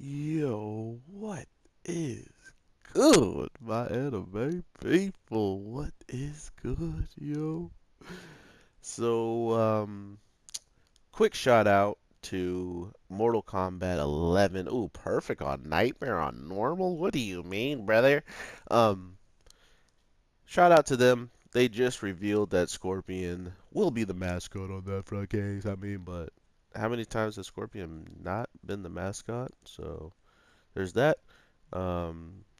Yo, what is good, my anime people? What is good, yo? So, quick shout out to Mortal Kombat 11. Ooh, perfect on Nightmare on Normal. What do you mean, brother? Um, Shout out to them. They just revealed that Scorpion will be the mascot on that front case. But how many times has Scorpion not been the mascot? So there's that.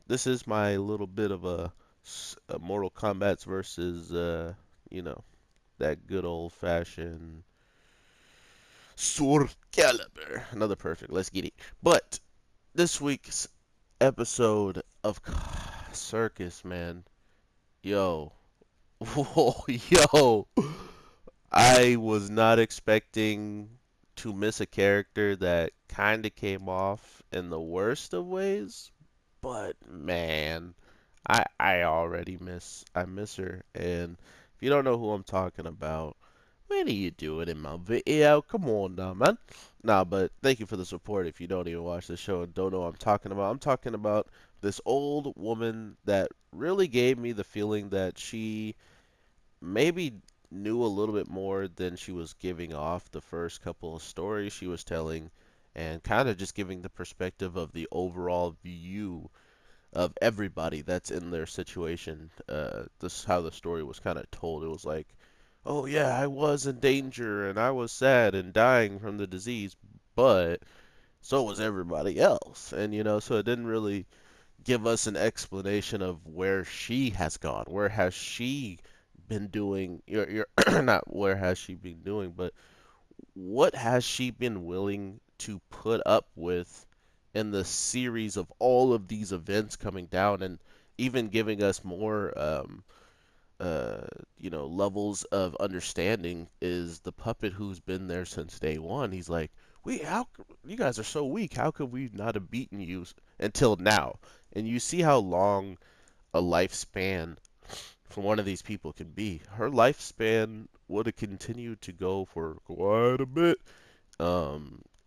This is my little bit of a Mortal Kombat's versus, you know, that good old fashioned SOULCALIBUR. Another perfect. Let's get it. But this week's episode of Circus, man. Yo. Whoa, yo. I was not expecting to miss a character that kind of came off in the worst of ways, but man, I miss her. And if you don't know who I'm talking about, what are you doing in my video? Come on now, man. Nah, but thank you for the support. If you don't even watch the show and don't know what I'm talking about this old woman that really gave me the feeling that she maybe knew a little bit more than she was giving off the first couple of stories she was telling, and kind of just giving the perspective of the overall view of everybody that's in their situation. This is how the story was kind of told. It was like, oh yeah, I was in danger and I was sad and dying from the disease, but so was everybody else. And so it didn't really give us an explanation of where she has gone. Where has she been doing? You're not where has she been doing, but what has she been willing to put up with in the series of all of these events coming down, and even giving us more uh, levels of understanding is the puppet who's been there since day one. He's like, you guys are so weak. How could we not have beaten you until now? And you see how long a lifespan for one of these people can be. Her lifespan would have continued to go for quite a bit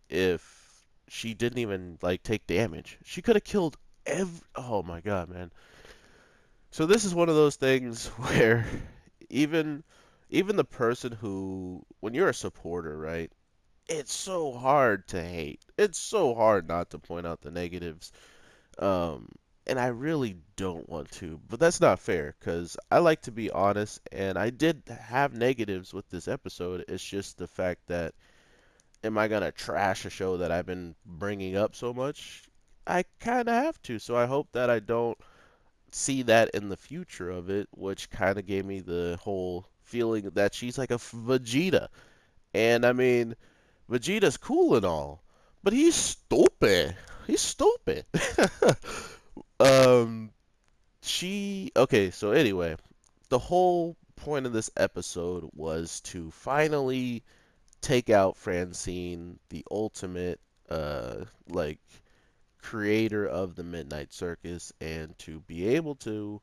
if she didn't even like take damage. She could have killed every. Oh my god, man. So this is one of those things where even even the person who, when you're a supporter, right? It's so hard to hate. It's so hard not to point out the negatives. Um, and I really don't want to, but that's not fair because I like to be honest, and I did have negatives with this episode. It's just the fact that, am I gonna trash a show that I've been bringing up so much? I kind of have to, so I hope that I don't see that in the future of it, which kind of gave me the whole feeling that she's like a Vegeta. And I mean, Vegeta's cool and all, but he's stupid. He's stupid. um, okay, so anyway, the whole point of this episode was to finally take out Francine, the ultimate, like, creator of the Midnight Circus, and to be able to,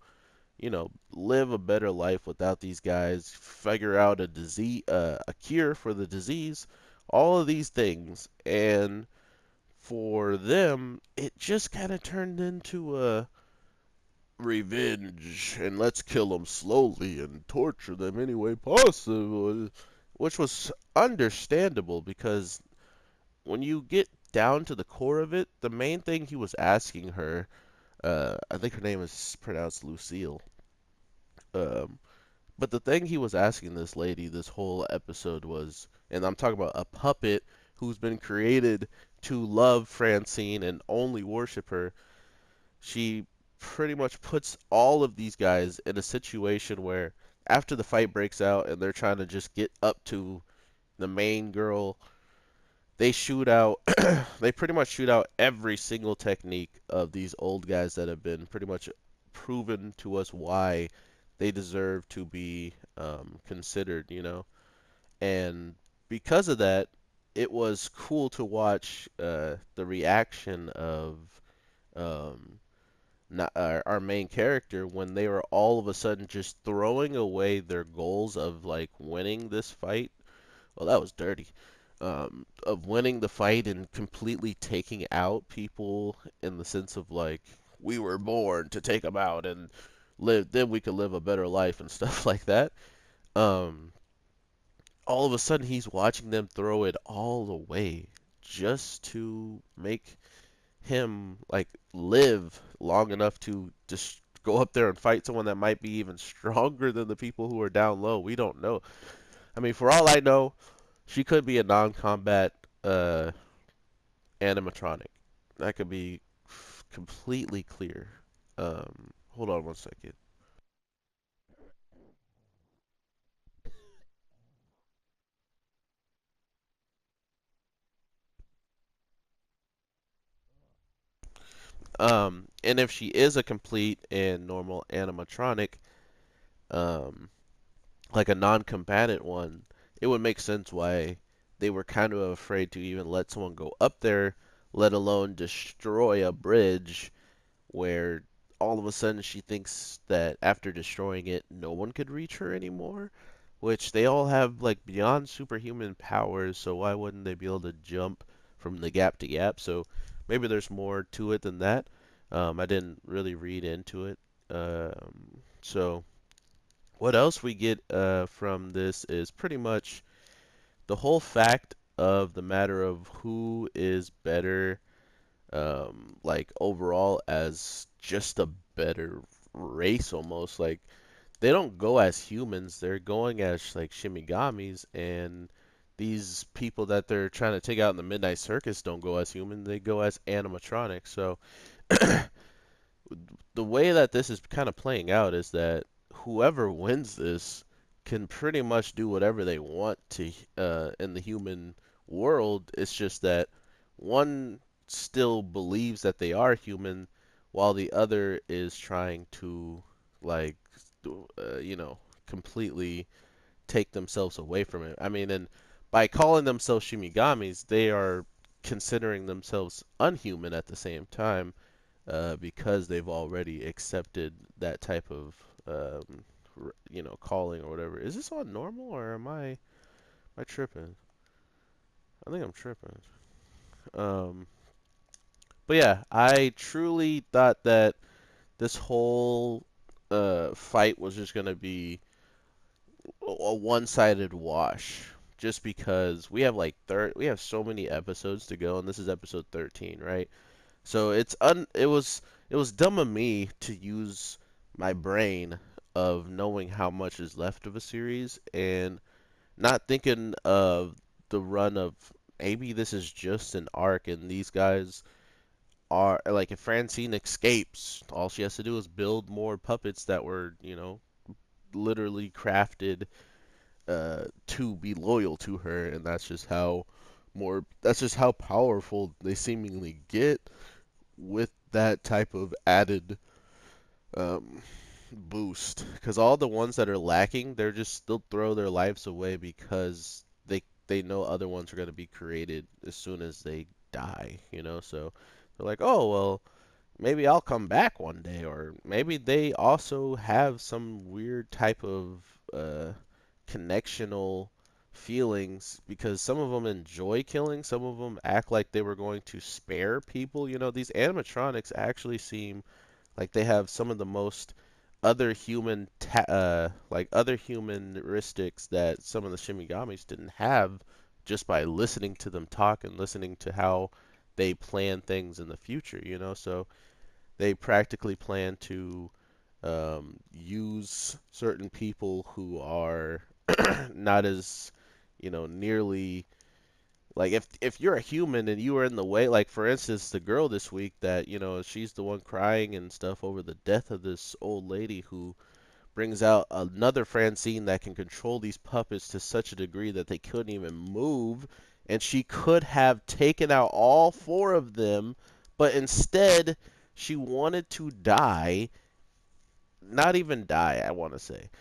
live a better life without these guys, figure out a cure for the disease, all of these things. And for them, it just kind of turned into a revenge, and let's kill them slowly and torture them any way possible, which was understandable because when you get down to the core of it, the main thing he was asking her, I think her name is pronounced Lucille, um, but the thing he was asking this lady this whole episode was, and I'm talking about a puppet who's been created to love Francine and only worship her. She pretty much puts all of these guys in a situation where after the fight breaks out and they're trying to just get up to the main girl, they shoot out they pretty much shoot out every single technique of these old guys that have been pretty much proven to us why they deserve to be considered, and because of that, it was cool to watch the reaction of um, not, our main character when they were all of a sudden just throwing away their goals of like winning this fight. Well, that was dirty. of winning the fight and completely taking out people in the sense of like we were born to take them out and live, then we could live a better life and stuff like that. Um, all of a sudden he's watching them throw it all away just to make him like live long enough to just go up there and fight someone that might be even stronger than the people who are down low. We don't know. I mean, for all I know, she could be a non-combat uh, animatronic. That could be completely clear. Hold on one second. And if she is a complete and normal animatronic, um, like a non-combatant one, it would make sense why they were kind of afraid to even let someone go up there, let alone destroy a bridge where all of a sudden she thinks that after destroying it, no one could reach her anymore. Which they all have like beyond superhuman powers, so why wouldn't they be able to jump from the gap to gap? So maybe there's more to it than that. I didn't really read into it. So what else we get from this is pretty much the whole fact of the matter of who is better, like overall as just a better race almost. Like they don't go as humans, they're going as like shimigamis, and these people that they're trying to take out in the Midnight Circus don't go as human, they go as animatronics. So the way that this is kind of playing out is that whoever wins this can pretty much do whatever they want to in the human world. It's just that one still believes that they are human, while the other is trying to like completely take themselves away from it. I mean, and by calling themselves shimigamis, they are considering themselves unhuman at the same time because they've already accepted that type of calling or whatever. Is this on normal or am I tripping? I think I'm tripping. Um, but yeah, I truly thought that this whole fight was just gonna be a one-sided wash. Just because we have so many episodes to go, and this is episode 13, right? So it was dumb of me to use my brain of knowing how much is left of a series and not thinking of the run of maybe this is just an arc and these guys are like if Francine escapes, all she has to do is build more puppets that were, literally crafted to be loyal to her, and that's just how powerful they seemingly get with that type of added um, boost. Because all the ones that are lacking, they're just they'll throw their lives away because they know other ones are going to be created as soon as they die. So they're like, oh well, maybe I'll come back one day, or maybe they also have some weird type of connectional feelings because some of them enjoy killing, some of them act like they were going to spare people. These animatronics actually seem like they have some of the most other humanistics that some of the Shimigamis didn't have just by listening to them talk and listening to how they plan things in the future. So they practically plan to use certain people who are not as, nearly like if you're a human and you are in the way, like for instance, the girl this week that, she's the one crying and stuff over the death of this old lady who brings out another Francine that can control these puppets to such a degree that they couldn't even move, and she could have taken out all four of them, but instead she wanted to die, not even die, I want to say.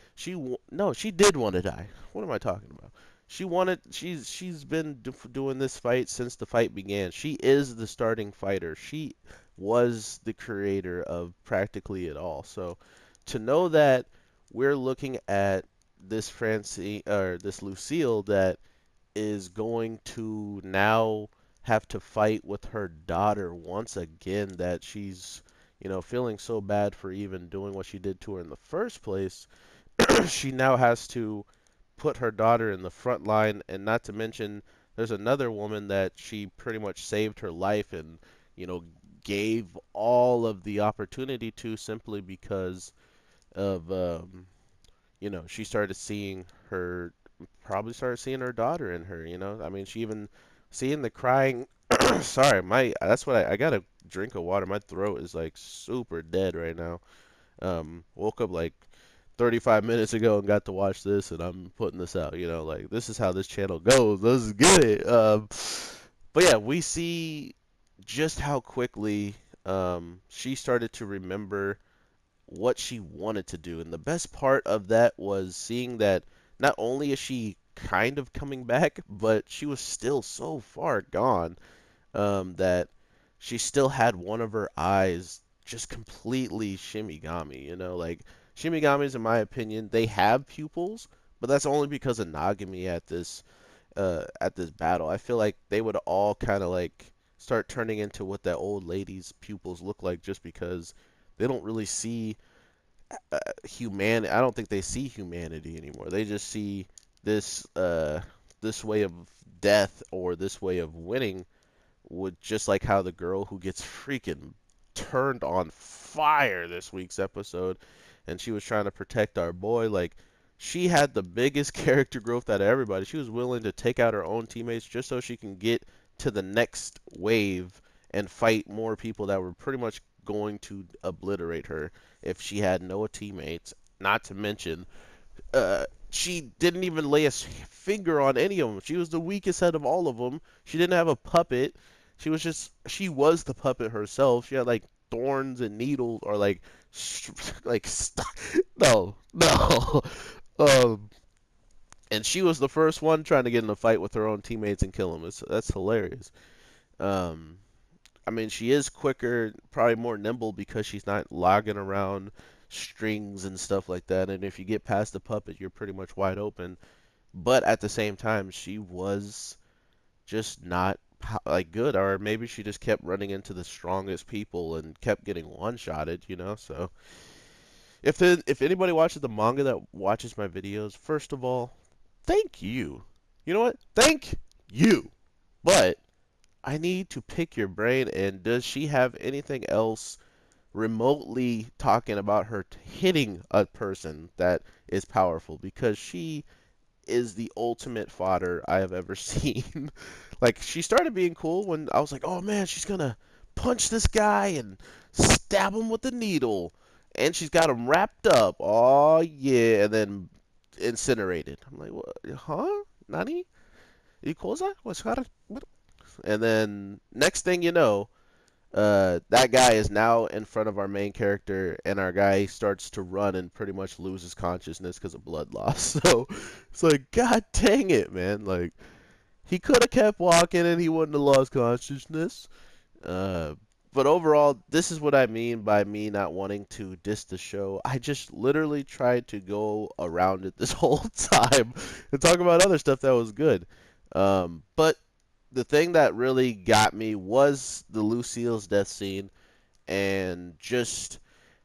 No, she did want to die. What am I talking about? She's been doing this fight since the fight began. She is the starting fighter. She was the creator of practically it all. So to know that we're looking at this Francine or this Lucille that is going to now have to fight with her daughter once again, that she's, feeling so bad for even doing what she did to her in the first place. She now has to put her daughter in the front line, and not to mention there's another woman that she pretty much saved her life and, you know, gave all of the opportunity to, simply because of, she started seeing her, probably started seeing her daughter in her, I mean, she even seeing the crying. Sorry, that's what I gotta drink of water. My throat is like super dead right now. Woke up like 35 minutes ago and got to watch this, and I'm putting this out. Like, this is how this channel goes. Let's get it. But yeah, we see just how quickly she started to remember what she wanted to do. And the best part of that was seeing that not only is she kind of coming back, but she was still so far gone, that she still had one of her eyes just completely shimigami. Like, shimigamis, in my opinion, they have pupils, but that's only because of Nagami at this battle. I feel like they would all kind of like start turning into what that old lady's pupils look like, just because they don't really see humanity. I don't think they see humanity anymore. They just see this way of death, or this way of winning, with just like how the girl who gets freaking turned on fire this week's episode, and she was trying to protect our boy. Like, she had the biggest character growth out of everybody. She was willing to take out her own teammates just so she can get to the next wave and fight more people that were pretty much going to obliterate her if she had no teammates. Not to mention, she didn't even lay a finger on any of them. She was the weakest out of all of them. She didn't have a puppet. She was the puppet herself. She had like thorns and needles, or like, no, no. Um, and she was the first one trying to get in a fight with her own teammates and kill them. That's hilarious. Um, I mean, she is quicker, probably more nimble, because she's not logging around strings and stuff like that. And if you get past the puppet, you're pretty much wide open. But at the same time, she was just not like good, or maybe she just kept running into the strongest people and kept getting one-shotted. So if anybody watches the manga that watches my videos, first of all, thank you. You know what? Thank you. But I need to pick your brain. And does she have anything else remotely talking about her hitting a person that is powerful? Because she is the ultimate fodder I have ever seen. Like, she started being cool when I was like, oh man, she's gonna punch this guy and stab him with a needle. And she's got him wrapped up. Oh yeah, and then incinerated. I'm like, what? Huh? Nani? Ikoza? What? And then next thing you know, that guy is now in front of our main character, and our guy starts to run and pretty much loses consciousness because of blood loss. So it's like, God dang it, man! Like, he could have kept walking and he wouldn't have lost consciousness. Uh, but overall, this is what I mean by me not wanting to diss the show. I just literally tried to go around it this whole time and talk about other stuff that was good. But the thing that really got me was the Lucille's death scene, and just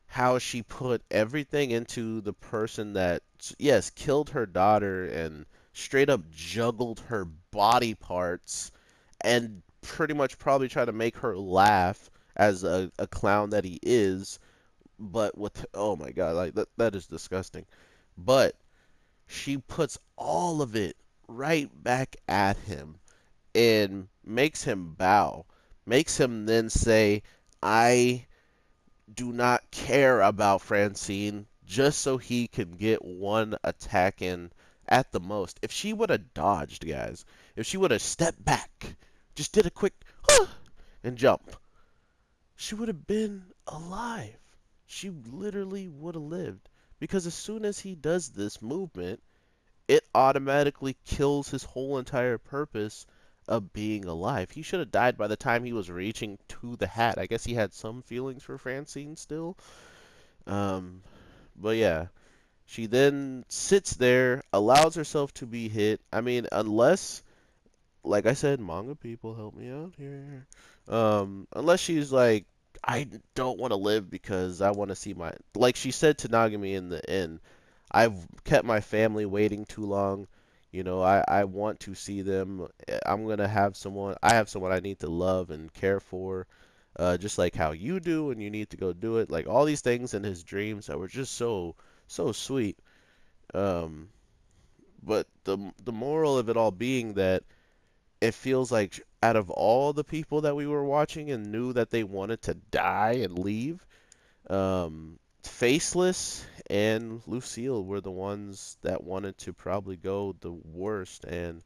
how she put everything into the person that, yes, killed her daughter and straight up juggled her body parts, and pretty much probably tried to make her laugh as a clown that he is. But with, oh my god, like, that is disgusting. But she puts all of it right back at him and makes him bow, makes him then say, I do not care about Francine, just so he can get one attack in at the most. If she would have dodged, guys, if she would have stepped back, just did a quick huh, and jump, she would have been alive. She literally would have lived. Because as soon as he does this movement, it automatically kills his whole entire purpose of being alive. He should have died by the time he was reaching to the hat. I guess he had some feelings for Francine still. Um, but yeah, she then sits there, allows herself to be hit. I mean, unless like I said, manga people, help me out here. Unless she's like, I don't want to live because I want to see my, like she said to Nagami in the end, I've kept my family waiting too long. I want to see them. I'm gonna have someone. I have someone I need to love and care for, just like how you do, and you need to go do it. Like all these things in his dreams that were just so sweet. Um, but the moral of it all being that it feels like out of all the people that we were watching and knew that they wanted to die and leave, Faceless and Lucille were the ones that wanted to probably go the worst and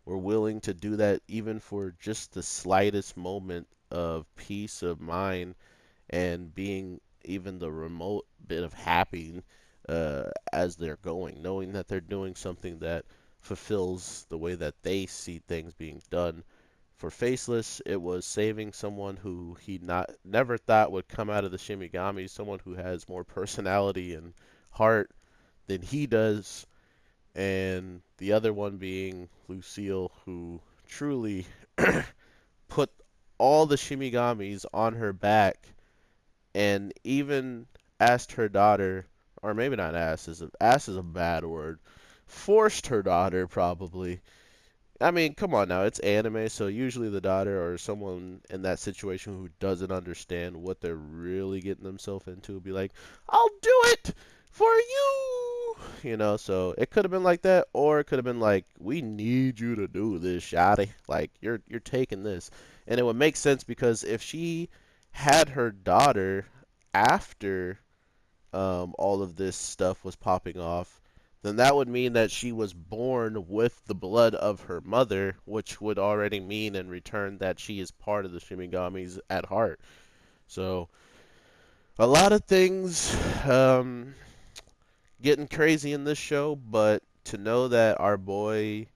were willing to do that even for just the slightest moment of peace of mind and being even the remote bit of happy as they're going, knowing that they're doing something that fulfills the way that they see things being done. For Faceless, it was saving someone who he not never thought would come out of the Shimigami, someone who has more personality and heart than he does, and the other one being Lucille, who truly put all the Shimigamis on her back and even asked her daughter, or maybe not asked is a bad word, forced her daughter probably. I mean, come on now, it's anime, so usually the daughter or someone in that situation who doesn't understand what they're really getting themselves into will be like, "I'll do it for you." So it could have been like that, or it could have been like, "We need you to do this, Shotty. Like you're taking this." And it would make sense because if she had her daughter after all of this stuff was popping off, then that would mean that she was born with the blood of her mother, which would already mean in return that she is part of the Shinigamis at heart. So, a lot of things getting crazy in this show, but to know that our boy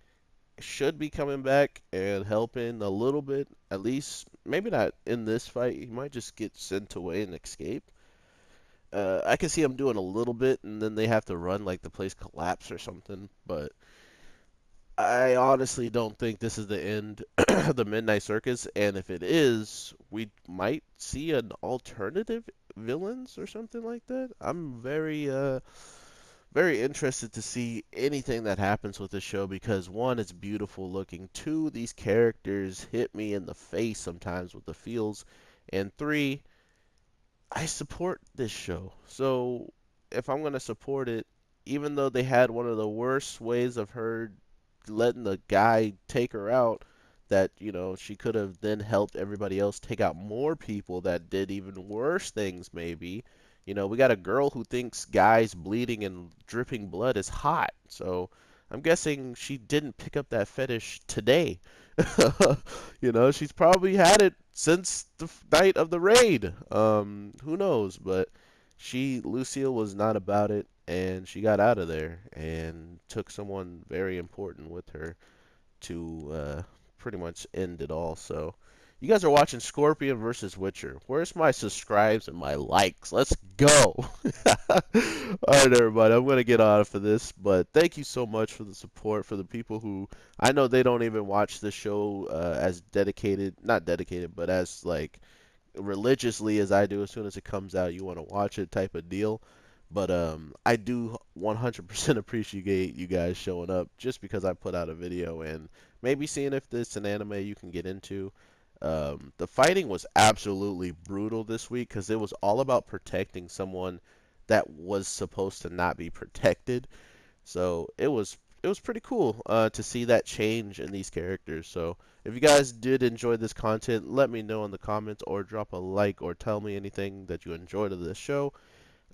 should be coming back and helping a little bit, at least, maybe not in this fight, he might just get sent away and escape. I can see them doing a little bit, and then they have to run like the place collapse or something. But I honestly don't think this is the end of the Midnight Circus. And if it is, we might see an alternative villains or something like that. I'm very interested to see anything that happens with this show because one, it's beautiful looking. Two, these characters hit me in the face sometimes with the feels, and three, I support this show. So if I'm gonna support it, even though they had one of the worst ways of her letting the guy take her out, that she could have then helped everybody else take out more people that did even worse things. Maybe we got a girl who thinks guys bleeding and dripping blood is hot. So I'm guessing she didn't pick up that fetish today. She's probably had it since the night of the raid. Who knows? But Lucille was not about it, and she got out of there and took someone very important with her to pretty much end it all. So, you guys are watching Scorpion versus Witcher. Where's my subscribes and my likes? Let's go. Alright, everybody, I'm going to get off of this, but thank you so much for the support for the people who I know they don't even watch this show as dedicated, not dedicated, but as like religiously as I do. As soon as it comes out, you want to watch it type of deal. But I do 100% appreciate you guys showing up just because I put out a video and maybe seeing if this is an anime you can get into. The fighting was absolutely brutal this week because it was all about protecting someone that was supposed to not be protected. So it was pretty cool to see that change in these characters. So if you guys did enjoy this content, let me know in the comments or drop a like or tell me anything that you enjoyed of this show.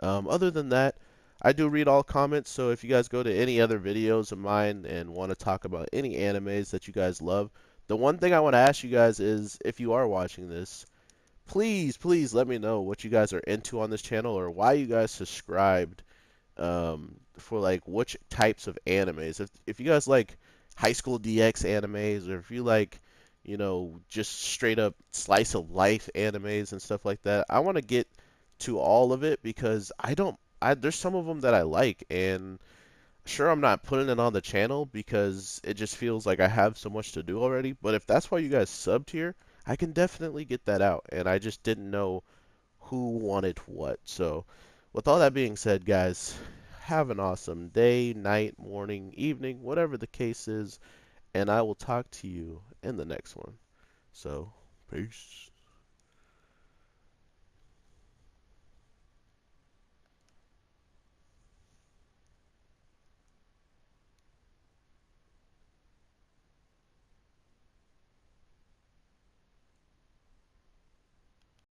Other than that, I do read all comments, so if you guys go to any other videos of mine and want to talk about any animes that you guys love, the one thing I want to ask you guys is if you are watching this, please let me know what you guys are into on this channel or why you guys subscribed for like which types of animes. If you guys like high school DX animes or if you like, just straight up slice of life animes and stuff like that, I want to get to all of it because I don't I there's some of them that I like and sure I'm not putting it on the channel because it just feels like I have so much to do already. But if that's why you guys subbed here, I can definitely get that out. And I just didn't know who wanted what. So, with all that being said, guys, have an awesome day, night, morning, evening, whatever the case is. And I will talk to you in the next one. So, peace.